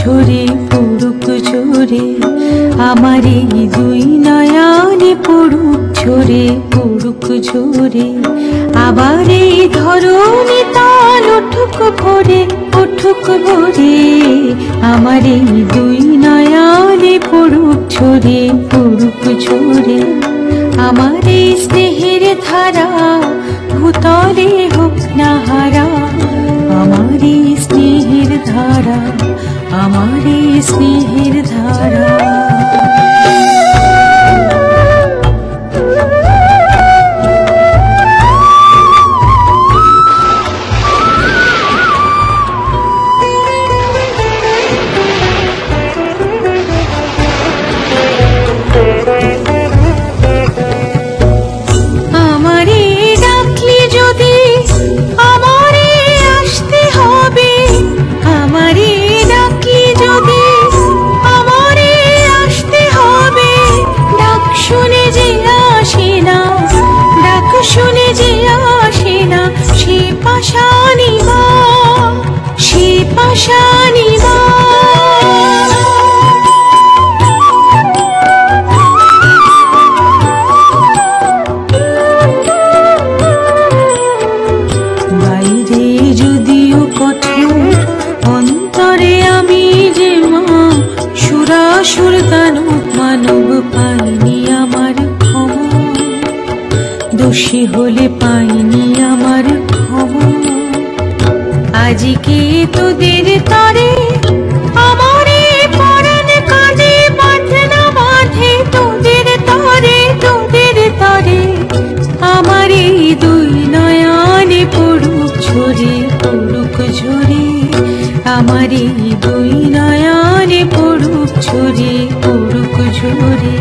ঝরে পড়ুক ঝরে, আমার এই দুই নয়নে পড়ুক ঝরে পড়ুক ঝরে। আবার এই ধরণী তাল উঠুক ভরে উঠুক ভরে, আমার এই দুই নয়নে পড়ুক ঝরে পড়ুক ঝরে। আমার এই স্নেহের ধারা ভূতলে হোক না হারা, আমার এই স্নেহের ধারা, আমার এই স্নেহের ধারা। বাইরে যদিও কঠোর, অন্তরে আমি যে মা সুরাসুর দানব মানব পাইনি আমার ক্ষমা, দোষী হলে পাইনি আমার ক্ষমা। আজকে তোদের তরে আমারে পরাণ কাঁদে বাঁধে না বাঁধে, তোদের তরে তোদের তরে আমার এই দুই নয়নে পড়ুক ঝরে পড়ুক ঝরে, আমার এই দুই নয়নে পড়ুক ঝরে পড়ুক ঝরে।